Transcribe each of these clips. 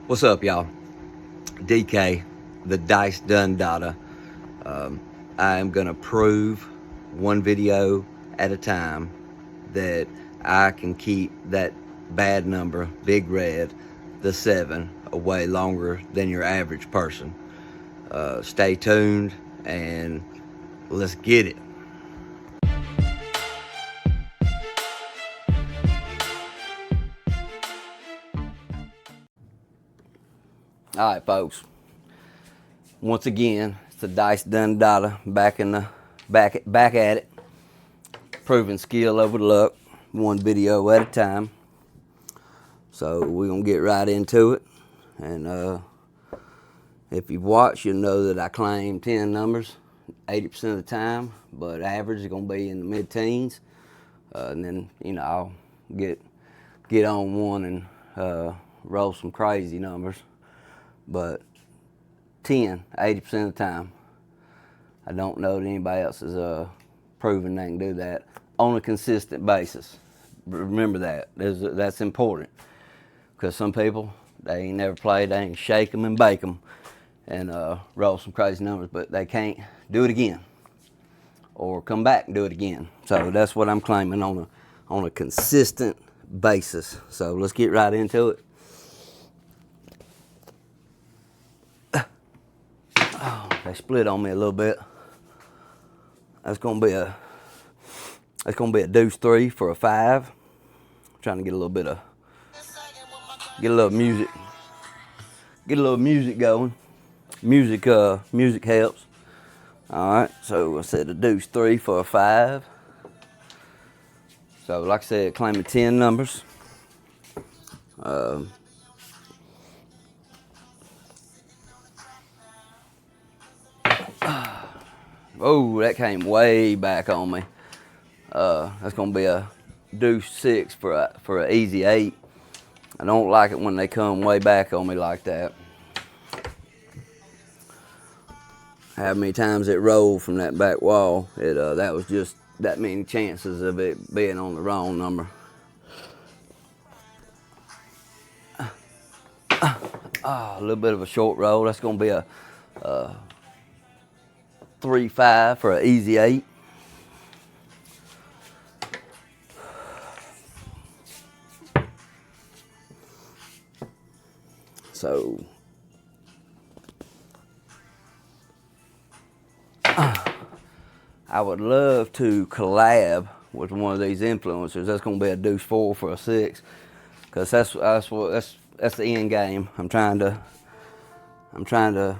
What's up, y'all? DK, the Dice Done Data. I am gonna prove one video at a time that I can keep that bad number, big red, the 7, away longer than your average person. Stay tuned and let's get it. All right, folks. Once again, it's the Dice Done Data back at it, proving skill over luck, one video at a time. So we're gonna get right into it, and if you've watched, you'll know that I claim 10 numbers 80% of the time, but average is gonna be in the mid-teens, and then I'll get on one and roll some crazy numbers, but 10, 80% of the time. I don't know that anybody else is proven they can do that on a consistent basis. Remember that. That's important, because some people, they ain't never played, they ain't shake them and bake them and roll some crazy numbers, but they can't do it again or come back and do it again. So that's what I'm claiming on a consistent basis. So let's get right into it. Oh, they split on me a little bit. That's gonna be a deuce 3 for a 5. I'm trying to get a little bit of music. Get a little music going. Music helps. All right, so I said a deuce 3 for a 5. So like I said, claiming 10 numbers. Oh, that came way back on me. That's gonna be a deuce 6 for an easy 8. I don't like it when they come way back on me like that. How many times it rolled from that back wall, that was just that many chances of it being on the wrong number. A little bit of a short roll. That's gonna be a 3-5 for an easy 8. So I would love to collab with one of these influencers. That's gonna be a deuce 4 for a 6, because that's the end game. I'm trying to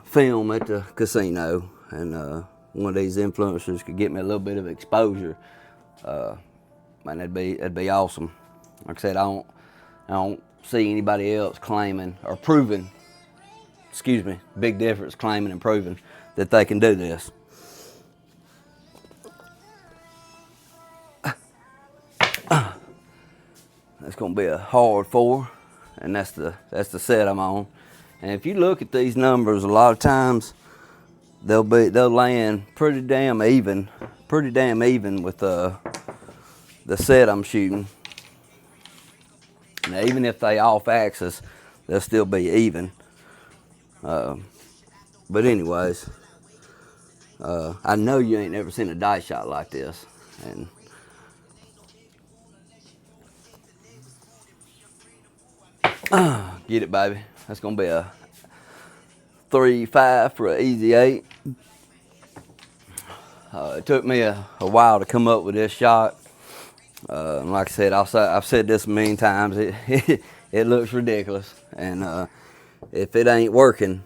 film at the casino, and one of these influencers could get me a little bit of exposure. Man, that'd be awesome. Like I said, I don't see anybody else claiming or proving. Excuse me, big difference, claiming and proving that they can do this. That's gonna be a hard 4, and that's the set I'm on. And if you look at these numbers, a lot of times they'll land pretty damn even with the set I'm shooting. Now, even if they off axis, they'll still be even. But anyways, I know you ain't never seen a dice shot like this, and get it, baby. That's gonna be a 3-5 for an easy 8. It took me a while to come up with this shot. Like I said, I've said this a million times. It looks ridiculous, and if it ain't working,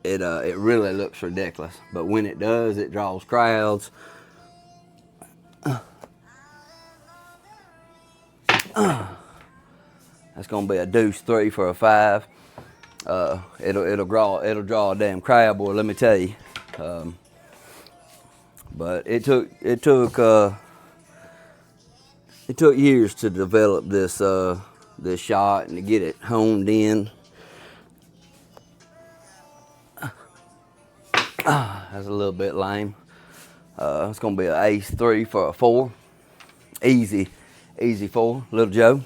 it really looks ridiculous. But when it does, it draws crowds. That's gonna be a deuce 3 for a 5. It'll draw a damn crowd, boy. Let me tell you. But it took years to develop this shot and to get it honed in. That's a little bit lame. It's gonna be an ace 3 for a 4. Easy 4, little Joe.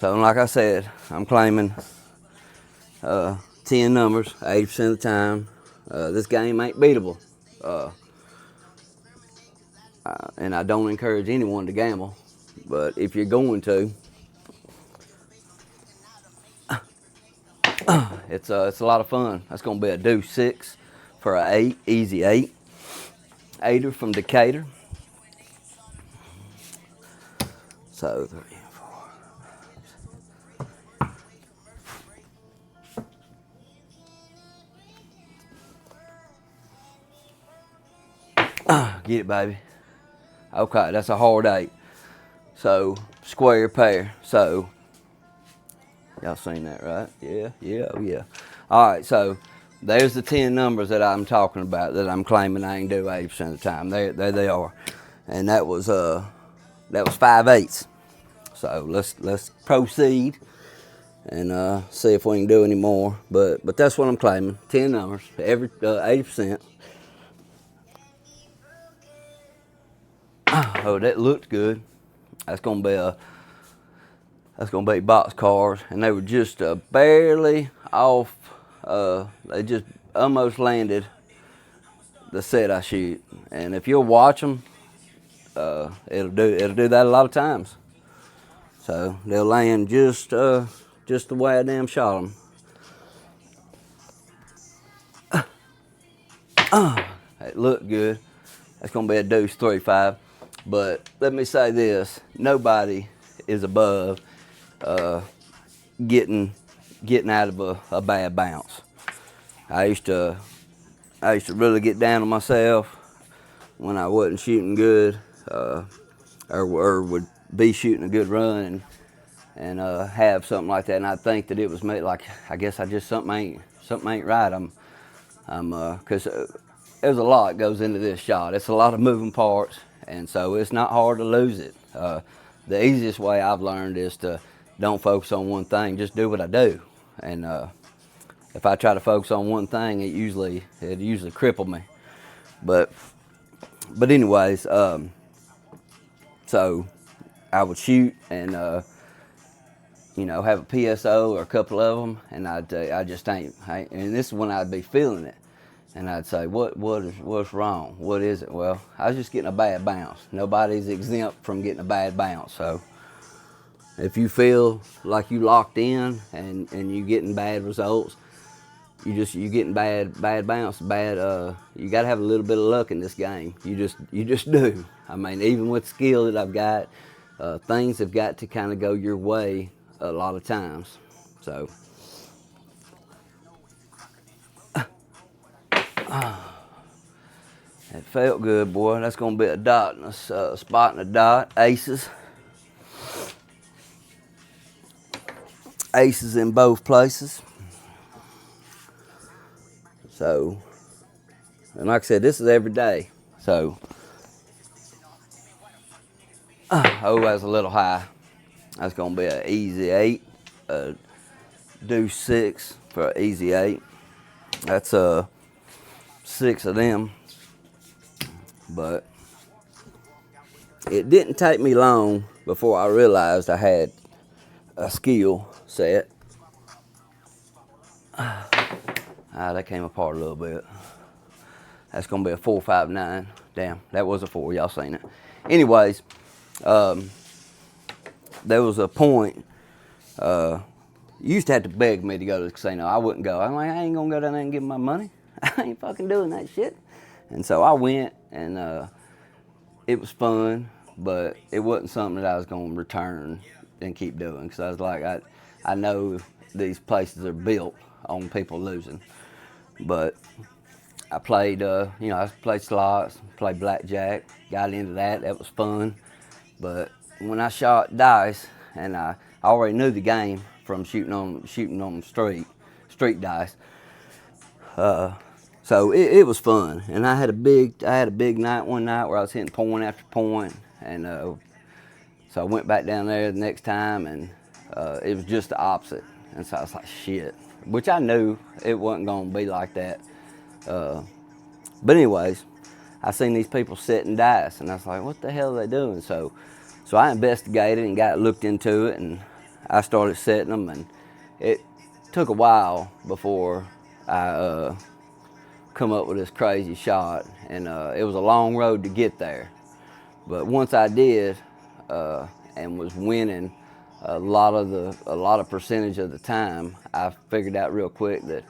So like I said, I'm claiming 10 numbers 80% of the time. This game ain't beatable. And I don't encourage anyone to gamble, but if you're going to, it's a lot of fun. That's going to be a deuce 6 for an 8, easy 8. 8er from Decatur. So 3 and 4. Get it, baby. Okay, that's a hard 8. So square pair. So y'all seen that, right? Yeah. All right, so there's the 10 numbers that I'm talking about that I'm claiming I can do 80% of the time. There they are, and that was 5/8. So let's proceed and see if we can do any more. But that's what I'm claiming. 10 numbers, every 80%. Oh, that looked good. That's gonna be box cars, and they were just barely off. They just almost landed the set I shoot, and if you'll watch them, it'll do that a lot of times. So they'll land just the way I damn shot them. It looked good. That's gonna be a deuce 3-5. But let me say this: nobody is above getting out of a bad bounce. I used to really get down on myself when I wasn't shooting good, or would be shooting a good run and have something like that, and I'd think that it was me. Like, I guess I just something ain't right. Because there's a lot that goes into this shot. It's a lot of moving parts, and so it's not hard to lose it. The easiest way I've learned is to don't focus on one thing. Just do what I do, and if I try to focus on one thing, it usually cripple me. But anyways, so I would shoot and have a PSO or a couple of them, and I just ain't. And this is when I'd be feeling it, and I'd say, what's wrong? What is it? Well, I was just getting a bad bounce. Nobody's exempt from getting a bad bounce. So if you feel like you locked in and you getting bad results, you getting bad bounce, you got to have a little bit of luck in this game. You just do. I mean, even with the skill that I've got, things have got to kind of go your way a lot of times. So it felt good, boy. That's gonna be a dot, and a spot and a dot. Aces in both places. So, and like I said, this is every day. So, that's a little high. That's gonna be an easy 8, a deuce 6 for an easy 8. That's 6 of them. But it didn't take me long before I realized I had a skill set. That came apart a little bit. That's gonna be a 4-5-9. Damn, that was a 4. Y'all seen it. Anyways, there was a point. You used to have to beg me to go to the casino. I wouldn't go. I'm like, I ain't gonna go down there and give them my money. I ain't fucking doing that shit. And so I went, and it was fun, but it wasn't something that I was gonna return and keep doing. Because I was like, I know these places are built on people losing. But I played, I played slots, played blackjack, got into that. That was fun. But when I shot dice, and I already knew the game from shooting on street dice, so it was fun. And I had a big night one night where I was hitting point after point, and so I went back down there the next time, and it was just the opposite. And so I was like, shit, which I knew it wasn't gonna be like that. But anyways, I seen these people setting dice, and I was like, what the hell are they doing? So I investigated and looked into it, and I started setting them, and took a while before I come up with this crazy shot, and it was a long road to get there. But once I did, and was winning a lot of percentage of the time, I figured out real quick that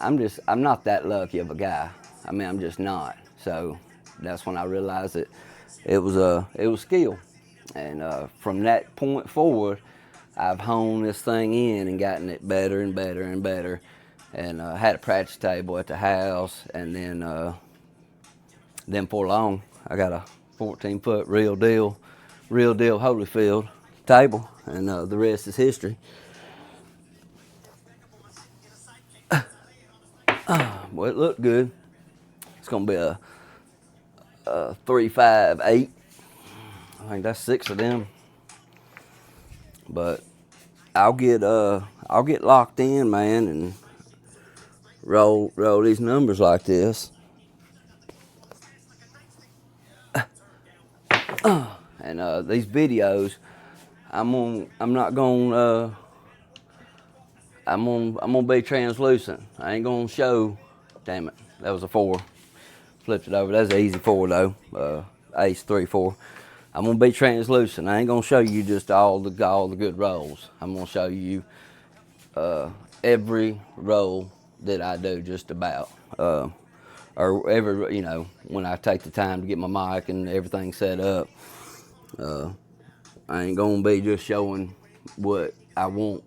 I'm not that lucky of a guy. I mean, I'm just not. So that's when I realized that it was skill, and from that point forward, I've honed this thing in and gotten it better and better and better, and had a practice table at the house, and then for long I got a 14-foot real deal Holyfield table, and the rest is history. Well, it looked good. It's gonna be a 358. I think that's 6 of them. But I'll get locked in, man, and roll these numbers like this. And these videos, I'm gonna be translucent. I ain't gonna show. Damn it, that was a 4. Flipped it over. That's an easy 4 though. Ace 3-4. I'm gonna be translucent. I ain't gonna show you just all the good rolls. I'm gonna show you every roll that I do, just about. Or every, when I take the time to get my mic and everything set up. I ain't gonna be just showing what I want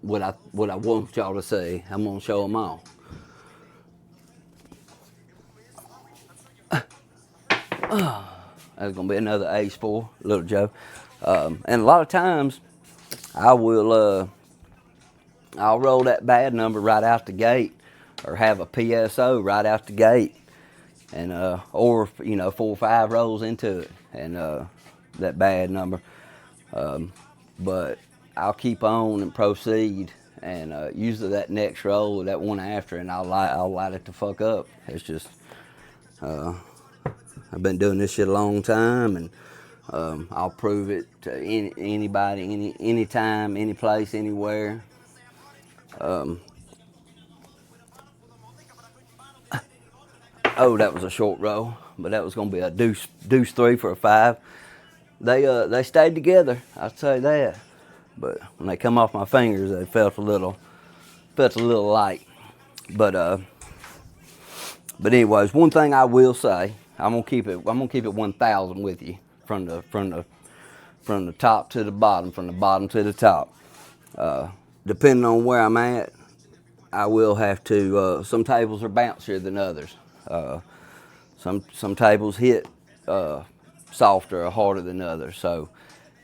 y'all to see. I'm gonna show them all. That's gonna be another ace 4, little Joe. And a lot of times, I'll roll that bad number right out the gate, or have a PSO right out the gate, and or 4 or 5 rolls into it, and that bad number. But I'll keep on and proceed, and usually that next roll, that one after, and I'll light it the fuck up. It's just I've been doing this shit a long time, and I'll prove it to anybody, anytime, any place, anywhere. Oh, that was a short roll, but that was gonna be a deuce 3 for a 5. They stayed together, I'll say that. But when they come off my fingers, they felt a little light. But anyways, one thing I will say, I'm gonna keep it 1,000 with you, from the top to the bottom, from the bottom to the top. Depending on where I'm at, I will have to. Some tables are bouncier than others. Some tables hit softer or harder than others. So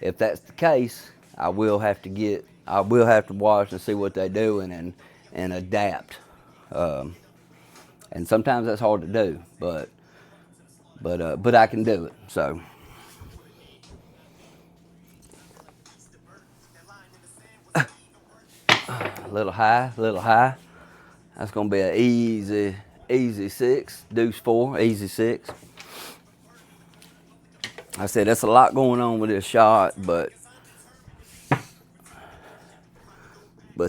if that's the case, I will have to watch and see what they're doing and adapt. And sometimes that's hard to do, but I can do it. So. Little high. That's gonna be an easy 6, deuce 4, easy 6. I said that's a lot going on with this shot, but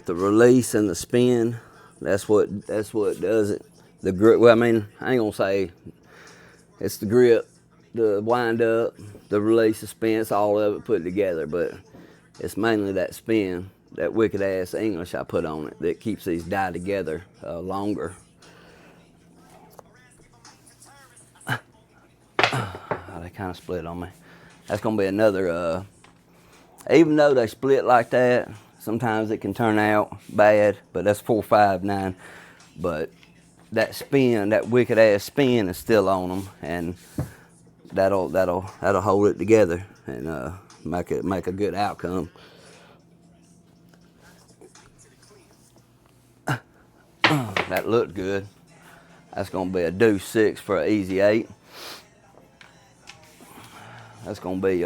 the release and the spin, that's what does it. The grip. Well, I mean, I ain't gonna say it's the grip, the wind up, the release, the spin. It's all of it put together, but it's mainly that spin, that wicked ass English I put on it, that keeps these die together longer. They kind of split on me. That's gonna be another. Even though they split like that, sometimes it can turn out bad. But that's 4-5-9. But that spin, that wicked ass spin, is still on them, and that'll hold it together and make a good outcome. That looked good. That's gonna be a deuce 6 for an easy 8. That's gonna be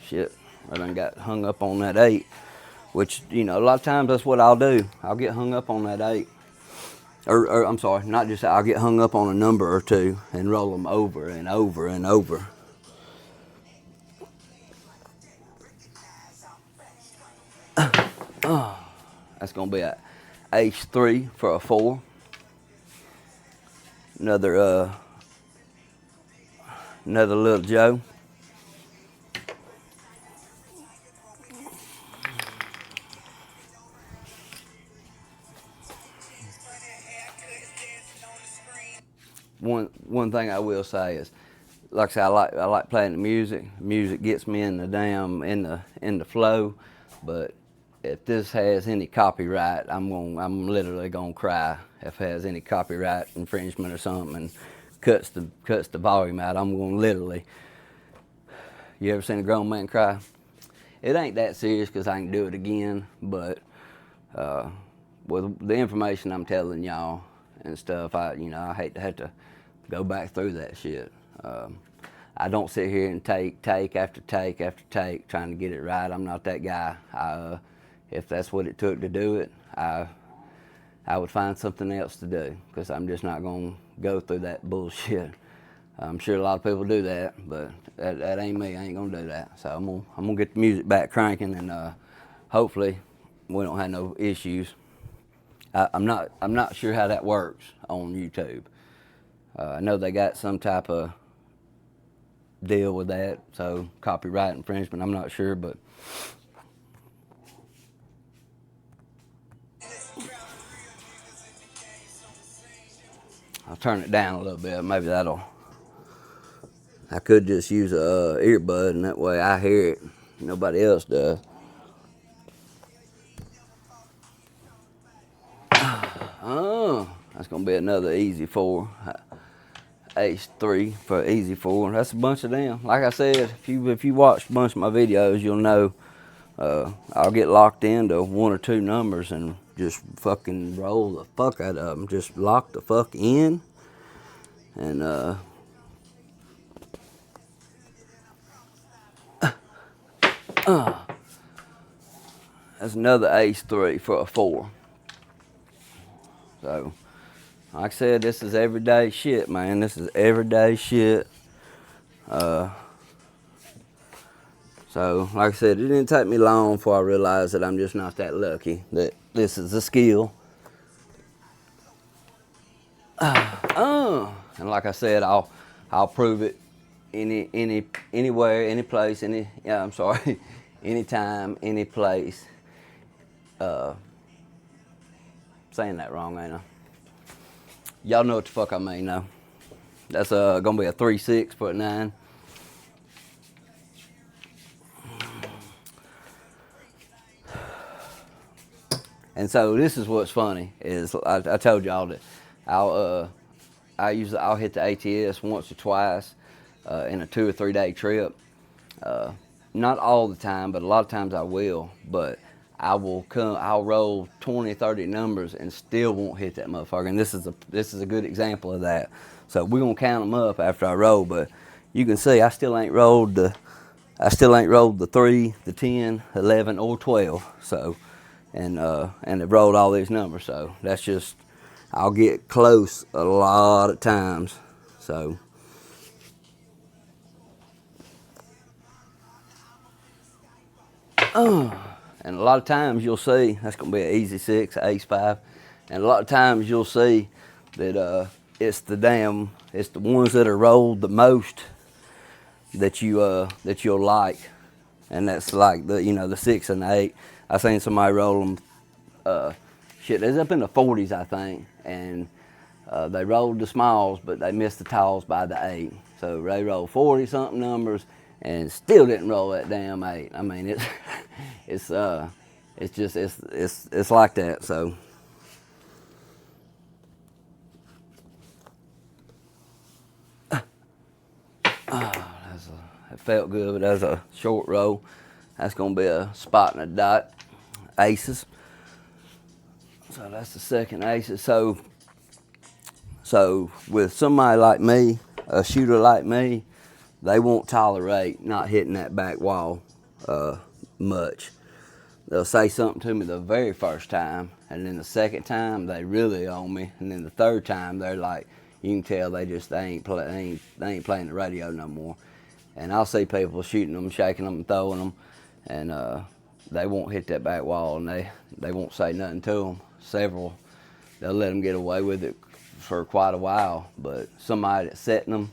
shit. I done got hung up on that 8, which a lot of times that's what I'll do. I'll get hung up on that 8, or I'm sorry, not just I'll get hung up on a number or two and roll them over and over and over. That's gonna be a H3 for a 4. Another little Joe. One thing I will say is, like I said, I like playing the music. Music gets me in the in the flow. But if this has any copyright, I'm literally gonna cry. If it has any copyright infringement or something and cuts the volume out, I'm gonna literally. You ever seen a grown man cry? It ain't that serious because I can do it again, but with the information I'm telling y'all and stuff, I hate to have to go back through that shit. I don't sit here and take after take after take trying to get it right. I'm not that guy. If that's what it took to do it, I would find something else to do because I'm just not gonna go through that bullshit. I'm sure a lot of people do that, but that ain't me. I ain't gonna do that. So I'm gonna get the music back cranking, and hopefully we don't have no issues. I'm not sure how that works on YouTube. I know they got some type of deal with that, so copyright infringement. I'm not sure, but I'll turn it down a little bit. Maybe that'll. I could just use a earbud, and that way I hear it. Nobody else does. Oh, that's gonna be another easy 4. H3 for easy 4. That's a bunch of them. Like I said, if you watched a bunch of my videos, you'll know I'll get locked into 1 or 2 numbers and just fucking roll the fuck out of them. Just lock the fuck in, and that's another H3 for a 4. So, like I said, this is everyday shit, man. This is everyday shit. So, like I said, it didn't take me long before I realized that I'm just not that lucky, that this is a skill. And like I said, I'll prove it anywhere, any place, anytime, any place. Saying that wrong, ain't I? Y'all know what the fuck I mean, though. That's gonna be a 3-6 for a 9. And so this is what's funny is I told y'all that I'll hit the ATS once or twice in a 2 or 3 day trip. Not all the time, but a lot of times I will. But I'll roll 20, 30 numbers and still won't hit that motherfucker. And this is a good example of that. So we're gonna count them up after I roll. But you can see I still ain't rolled the 3, the 10, 11, or 12. So. And they've rolled all these numbers, so that's just, I'll get close a lot of times, so. And a lot of times you'll see, that's gonna be an easy 6, ace 5, and a lot of times you'll see that it's the ones that are rolled the most that you'll like, and that's like the 6 and the 8. I seen somebody roll them, shit, it's up in the 40s, I think, and they rolled the smalls, but they missed the talls by the 8. So they rolled 40-something numbers and still didn't roll that damn 8. I mean, it's like that. So. It felt good, but that's a short roll. That's gonna be a spot and a dot. Aces. So that's the second aces. So with somebody like me, a shooter like me, they won't tolerate not hitting that back wall much. They'll say something to me the very first time, and then the second time they really on me, and then the third time they're like, you can tell they ain't playing the radio no more. And I'll see people shooting them, shaking them, and throwing them, and they won't hit that back wall, and they won't say nothing to them. several, they'll let them get away with it for quite a while. But somebody that's setting them,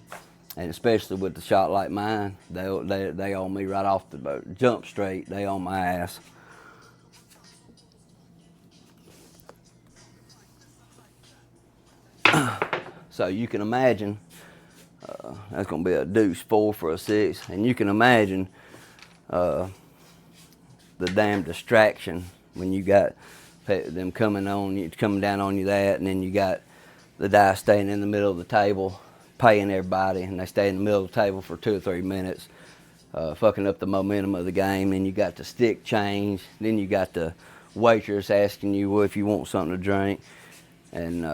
and especially with the shot like mine, they on me right off the boat. Jump straight, they on my ass. So you can imagine, that's going to be a deuce 4 for a 6, and you can imagine the damn distraction when you got them coming down on you that, and then you got the dice staying in the middle of the table, paying everybody, and they stay in the middle of the table for 2 or 3 minutes, fucking up the momentum of the game. And you got the stick change, then you got the waitress asking you if you want something to drink, and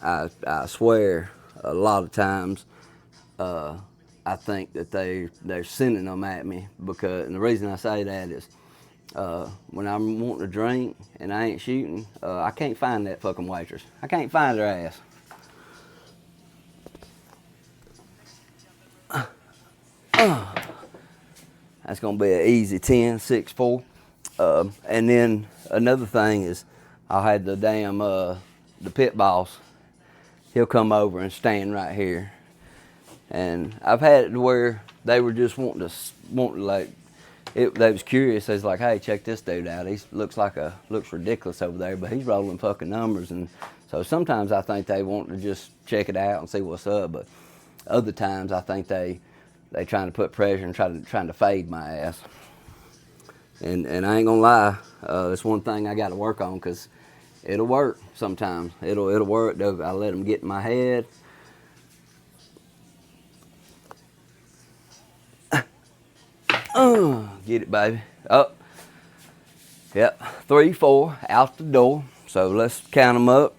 I swear a lot of times I think that they're sending them at me, because, and the reason I say that is when I'm wanting to drink and I ain't shooting, I can't find that fucking waitress. I can't find her ass. That's gonna be an easy 10, 6, 4. And then another thing is, I had the damn the pit boss. He'll come over and stand right here, and I've had it to where they were just wanting like, they was curious. They was like, "Hey, check this dude out. He looks ridiculous over there, but he's rolling fucking numbers." And so sometimes I think they want to just check it out and see what's up, but other times I think they trying to put pressure and trying to fade my ass. And I ain't gonna lie, that's one thing I got to work on, because it'll work sometimes. It'll work. I let them get in my head. Get it, baby. Up. Yep. 3, 4 out the door. So let's count them up.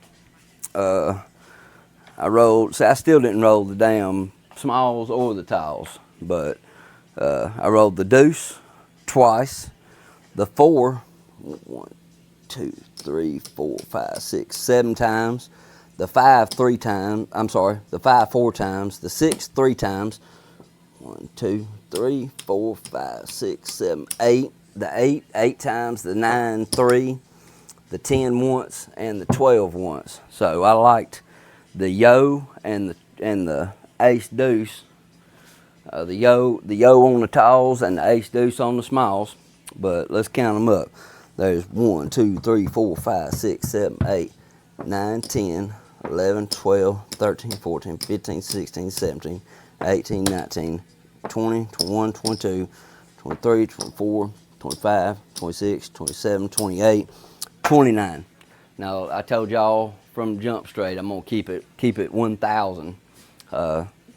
I rolled. See, I still didn't roll the damn smalls or the tiles, but I rolled the deuce twice, the 4, 1, 2, 3, 4, 5, 6, 7 times, the 5 3 times. I'm sorry, the 5 4 times, the 6 3 times. 1, 2, 3, 4, 5, 6, 7, 8. The 8 times, the 9 3, the 10 once, and the 12 once. So I liked the yo and the ace deuce. The yo on the tiles and the ace deuce on the smalls. But let's count them up. There's 1, 2, 3, 4, 5, 6, 7, 8, 9, 10, 11, 12, 13, 14, 15, 16, 17, 18, 19, 20, 21, 22, 23, 24, 25, 26, 27, 28, 29. Now, I told y'all from jump straight, I'm gonna keep it 1,000.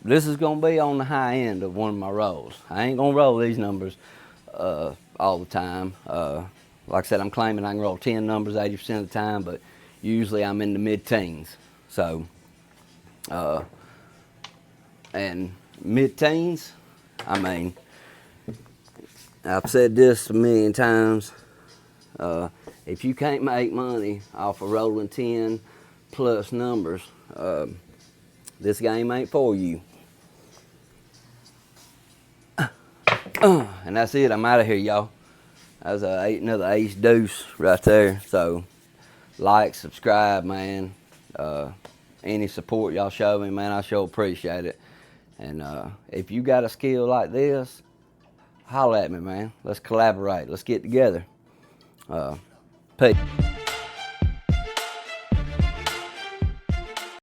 This is gonna be on the high end of one of my rolls. I ain't gonna roll these numbers all the time. Like I said, I'm claiming I can roll 10 numbers 80% of the time, but usually I'm in the mid-teens. So, and mid-teens, I mean, I've said this a million times. If you can't make money off of rolling 10 plus numbers, this game ain't for you. And that's it. I'm out of here, y'all. That was another ace deuce right there. So, like, subscribe, man. Any support y'all show me, man, I sure appreciate it. And if you got a skill like this, holler at me, man. Let's collaborate. Let's get together. Peace.